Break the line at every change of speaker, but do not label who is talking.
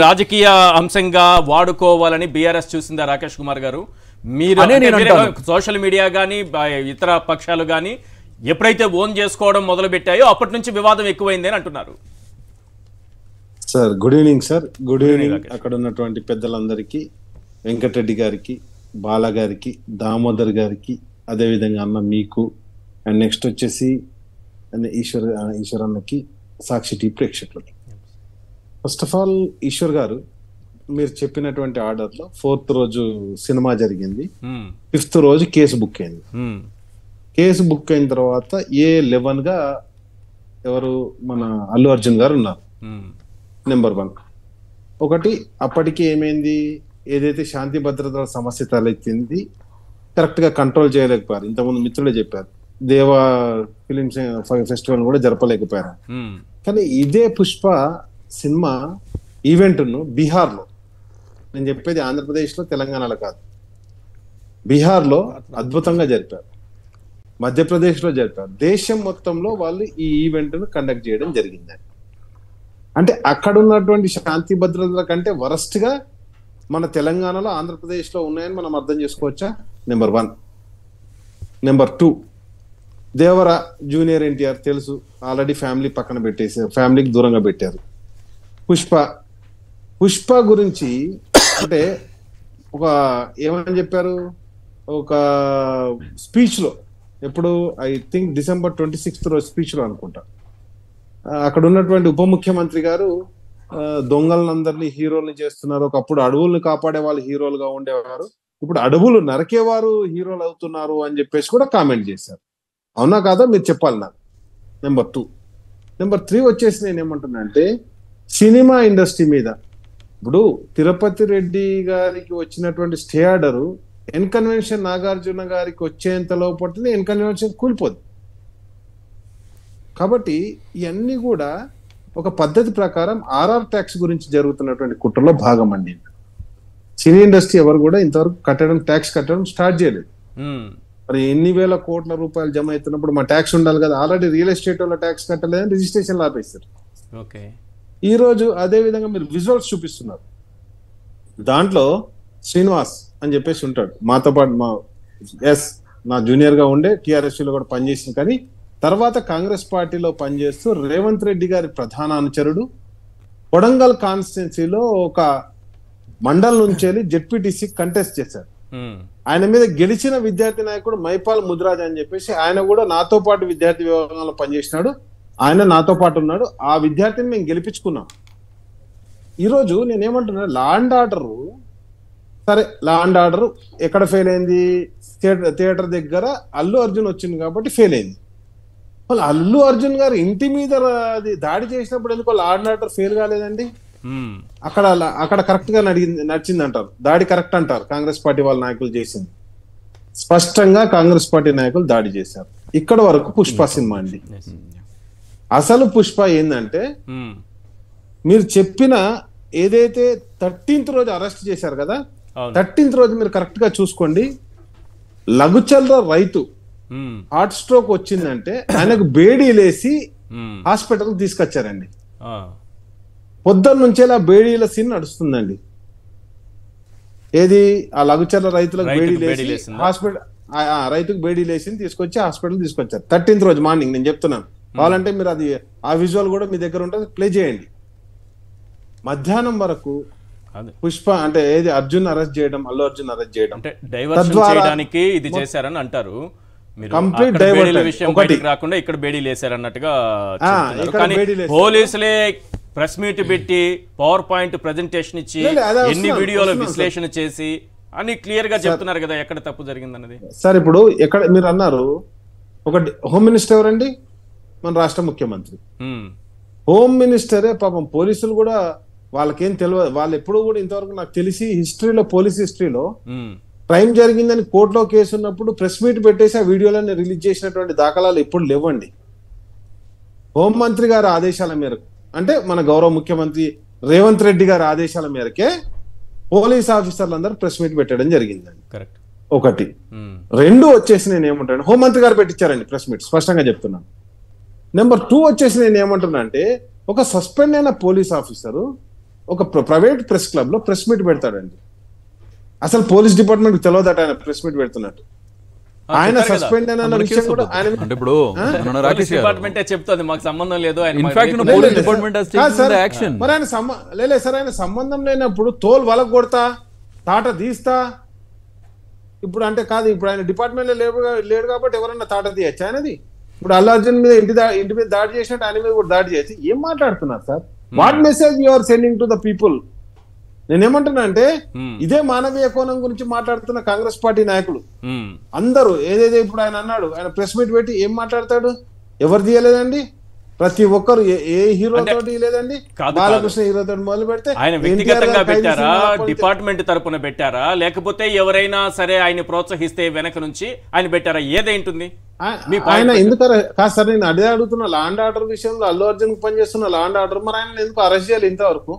రాజకీయ అంశంగా వాడుకోవాలని బీఆర్ఎస్ చూసిందా రాకేష్ కుమార్ గారు? మీరు సోషల్ మీడియా కానీ ఇతర పక్షాలు కానీ ఎప్పుడైతే ఓన్ చేసుకోవడం మొదలు పెట్టాయో అప్పటి నుంచి వివాదం ఎక్కువైంది అని అంటున్నారు.
Sir good evening sir. Good evening అక్కడ ఉన్నటువంటి పెద్దలందరికీ, వెంకటరెడ్డి గారికి, బాలా గారికి, దామోదర్ గారికి, అదేవిధంగా అన్న మీకు, అండ్ నెక్స్ట్ వచ్చేసి ఈశ్వర్ అన్నకి, సాక్షి టీ ప్రేక్షకులకి. ఫస్ట్ ఆఫ్ ఆల్ ఈశ్వర్ గారు, మీరు చెప్పినటువంటి ఆర్డర్లో 4th రోజు సినిమా జరిగింది, 5th రోజు కేసు బుక్ అయింది. కేసు బుక్ అయిన తర్వాత A11 గా ఎవరు మన అల్లు అర్జున్ గారు ఉన్నారు. నెంబర్ 1. ఒకటి అప్పటికి ఏమైంది, ఏదైతే శాంతి భద్రతల సమస్య తలెత్తింది కరెక్ట్ గా కంట్రోల్ చేయలేకపోయారు. ఇంతకుముందు మిత్రులే చెప్పారు, దేవా ఫిలిం ఫెస్టివల్ కూడా జరపలేకపోయారు. కానీ ఇదే పుష్ప సినిమా ఈవెంట్ను బీహార్లో, నేను చెప్పేది ఆంధ్రప్రదేశ్లో తెలంగాణలో కాదు, బీహార్లో అద్భుతంగా జరిపారు, మధ్యప్రదేశ్లో జరిపారు, దేశం మొత్తంలో వాళ్ళు ఈ ఈవెంట్ను కండక్ట్ చేయడం జరిగిందండి. అంటే అక్కడ ఉన్నటువంటి శాంతి భద్రతల కంటే వరస్ట్ గా మన తెలంగాణలో, ఆంధ్రప్రదేశ్లో ఉన్నాయని మనం అర్థం చేసుకోవచ్చా? Number 1. Number 2, Devara junior NTR తెలుసు, ఆల్రెడీ ఫ్యామిలీ పక్కన పెట్టేసారు, ఫ్యామిలీకి దూరంగా పెట్టారు. పుష్ప గురించి అంటే ఒక ఏమని చెప్పారు, ఒక స్పీచ్ లో, ఎప్పుడు ఐ థింక్ December 26th రోజు స్పీచ్ లో అనుకుంటా, అక్కడ ఉన్నటువంటి ఉప ముఖ్యమంత్రి గారు దొంగలందరినీ హీరోల్ని చేస్తున్నారు, ఒకప్పుడు అడవుల్ని కాపాడే వాళ్ళు హీరోలుగా ఉండేవారు, ఇప్పుడు అడవులు నరకేవారు హీరోలు అవుతున్నారు అని చెప్పేసి కూడా కామెంట్ చేశారు. అవునా కాదా మీరు చెప్పాలి నాకు. నెంబర్ 2. నెంబర్ 3 వచ్చేసి నేను ఏమంటున్నా అంటే, సినిమా ఇండస్ట్రీ మీద ఇప్పుడు తిరుపతి రెడ్డి గారికి వచ్చినటువంటి స్టే ఆర్డరు ఎన్కన్వెన్షన్ నాగార్జున గారికి వచ్చేంత లోపల ఎన్కన్వెన్షన్ కూలిపోద్ది. కాబట్టి ఇవన్నీ కూడా ఒక పద్ధతి ప్రకారం RR ట్యాక్స్ గురించి జరుగుతున్నటువంటి కుట్రలో భాగం అండి. సినీ ఇండస్ట్రీ ఎవరు కూడా ఇంతవరకు ట్యాక్స్ కట్టడం స్టార్ట్ చేయలేదు. మరి ఎన్ని వేల కోట్ల రూపాయలు జమ అవుతున్నప్పుడు మా ట్యాక్స్ ఉండాలి కదా. ఆల్రెడీ రియల్ ఎస్టేట్ వల్ల ట్యాక్స్ కట్టలేదని రిజిస్ట్రేషన్ ఆపేస్తారు. ఈ రోజు అదే విధంగా మీరు విజువల్స్ చూపిస్తున్నారు, దాంట్లో శ్రీనివాస్ అని చెప్పేసి ఉంటాడు, మాతో పాటు నా జూనియర్ గా ఉండే టీఆర్ఎస్లో కూడా పనిచేసింది, కానీ తర్వాత కాంగ్రెస్ పార్టీలో పనిచేస్తూ రేవంత్ రెడ్డి గారి ప్రధాన అనుచరుడు, కొడంగల్ కాన్స్టిట్యున్సీలో ఒక మండల్ నుంచి వెళ్ళి జెడ్పీటీసీ కంటెస్ట్ చేశారు. ఆయన మీద గెలిచిన విద్యార్థి నాయకుడు మైపాల్ ముద్రాజ్ అని చెప్పేసి, ఆయన కూడా నాతో పాటు విద్యార్థి విభాగంలో పనిచేసినాడు, ఆయన నాతో పాటు ఉన్నాడు, ఆ విద్యార్థిని మేము గెలిపించుకున్నాం. ఈరోజు నేనేమంటున్నా, లా అండ్ ఆర్డర్, సరే లా అండ్ ఆర్డర్ ఎక్కడ ఫెయిల్ అయింది, థియేటర్ దగ్గర అల్లు అర్జున్ వచ్చింది కాబట్టి ఫెయిల్ అయింది. వాళ్ళు అల్లు అర్జున్ గారు ఇంటి మీద దాడి చేసినప్పుడు ఎందుకో లా అండ్ ఆర్డర్ ఫెయిల్ కాలేదండి. అక్కడ కరెక్ట్ గా నడిచింది అంటారు, దాడి కరెక్ట్ అంటారు, కాంగ్రెస్ పార్టీ వాళ్ళ నాయకులు చేసింది. స్పష్టంగా కాంగ్రెస్ పార్టీ నాయకులు దాడి చేశారు. ఇక్కడ వరకు పుష్ప సినిమా అండి. అసలు పుష్ప ఏంటంటే, మీరు చెప్పిన ఏదైతే 13th రోజు అరెస్ట్ చేశారు కదా, 13th రోజు మీరు కరెక్ట్ గా చూసుకోండి, లఘుచల్ర రైతు హార్ట్ స్ట్రోక్ వచ్చిందంటే ఆయనకు బేడీలేసి హాస్పిటల్ తీసుకొచ్చారండి. పొద్దున్న నుంచే ఆ బేడీల సీన్ నడుస్తుందండి. ఏది ఆ లఘుచర్ల రైతులకు బేడీలేసి హాస్పిటల్, రైతుకు బేడీలేసి తీసుకొచ్చి హాస్పిటల్ తీసుకొచ్చారు 13th రోజు మార్నింగ్. నేను చెప్తున్నాను, కావాలంటే మీరు అది ఆ విజువల్ కూడా మీ దగ్గర ఉంటుంది, ప్లే చేయండి. మధ్యాహ్నం వరకు పుష్ప అంటే ఏది అర్జున్ అరెస్ట్ చేయడం, అల్లు అర్జున్ అరెస్ట్ చేయడం,
డైవర్షన్ చేయడానికి ఇది చేశారని అంటారు. కంప్లీట్ డైవర్షన్ రాకుండా ఇక్కడ బేడీలు వేశారన్నట్టుగా. కానీ పోలీసులే ప్రెస్ మీట్ పెట్టి పవర్ పాయింట్ ప్రెజెంటేషన్ ఇచ్చి ఎన్ని వీడియోలు విశ్లేషణ చేసి అని క్లియర్ గా చెప్తున్నారు కదా ఎక్కడ తప్పు జరిగింది అన్నది.
సార్ ఇప్పుడు ఎక్కడ మీరు అన్నారు, ఒక హోమ్ మినిస్టర్ ఎవరండి, మన రాష్ట్ర ముఖ్యమంత్రి. హోమ్ మినిస్టరే పాపం, పోలీసులు కూడా వాళ్ళకేం తెలియదు, వాళ్ళు ఎప్పుడు కూడా ఇంతవరకు నాకు తెలిసి హిస్టరీలో, పోలీస్ హిస్టరీలో క్రైమ్ జరిగిందని కోర్టులో కేసు ఉన్నప్పుడు ప్రెస్ మీట్ పెట్టేసి ఆ వీడియోలన్నీ రిలీజ్ చేసినటువంటి దాఖలాలు ఎప్పుడు లేవండి. హోంమంత్రి గారి ఆదేశాల మేరకు, అంటే మన గౌరవ ముఖ్యమంత్రి రేవంత్ రెడ్డి గారి ఆదేశాల మేరకే పోలీస్ ఆఫీసర్లందరూ ప్రెస్ మీట్ పెట్టడం జరిగిందండి. ఒకటి. 2 వచ్చేసి నేను ఏమంటాను, హోంమంత్రి గారు పెట్టించారండి ప్రెస్ మీట్, స్పష్టంగా చెప్తున్నాను. నెంబర్ 2 వచ్చేసి నేను ఏమంటున్నా అంటే, ఒక సస్పెండ్ అయిన పోలీస్ ఆఫీసరు ఒక ప్రైవేట్ ప్రెస్ క్లబ్ లో ప్రెస్ మీట్ పెడతాడండి. అసలు పోలీస్ డిపార్ట్మెంట్ తెలియదట ఆయన ప్రెస్ మీట్ పెడుతున్నట్టు. ఆయన సస్పెండ్ అయిన విషయం కూడా ఆయన
అంటే ఇప్పుడు రాకేష్ గారు
డిపార్ట్మెంట్ చెప్తుంది మాకు సంబంధం లేదు
in fact police department has taken the action.
మరి ఆయన లేదు సార్, ఆయన సంబంధం లేనప్పుడు తోలు వలకు కొడతా తాట తీస్తా ఇప్పుడు అంటే కాదు. ఇప్పుడు ఆయన డిపార్ట్మెంట్ లో లేడు కాబట్టి ఎవరన్నా తాట తీయచ్చు ఆయనది. ఇప్పుడు అల్లు అర్జున్ మీద ఇంటి మీద దాడి చేసినట్టు ఆయన మీద కూడా దాడి చేయొచ్చు. ఏం మాట్లాడుతున్నారు sir? What message you are sending to the people? నేనేమంటున్నా అంటే ఇదే మానవీయ కోణం గురించి మాట్లాడుతున్న కాంగ్రెస్ పార్టీ నాయకులు అందరూ ఏదేదో ఇప్పుడు ఆయన అన్నాడు, ఆయన ప్రెస్ మీట్ పెట్టి ఏం మాట్లాడతాడు? ఎవరు తీయలేదండి, ప్రతి ఒక్కరు ఏ హీరో తోటి లేదండి, బాలకృష్ణ హీరో తోటి మొదలు పెడితే
ఆయన వ్యక్తిగతంగా పెట్టారా, డిపార్ట్మెంట్ తరపున పెట్టారా, లేకపోతే ఎవరైనా సరే ఆయన ప్రోత్సహిస్తే వెనక నుంచి ఆయన పెట్టారా? ఏదేంటుంది
ఆయన ఎందుకు కాదు సార్, నేను అదే అడుగుతున్నా. లా అండ్ ఆర్డర్ విషయంలో అల్లు అర్జున్ పనిచేస్తున్న లా అండ్ ఆర్డర్ మరి ఆయన ఎందుకు అరెస్ట్ చేయాలి ఇంతవరకు?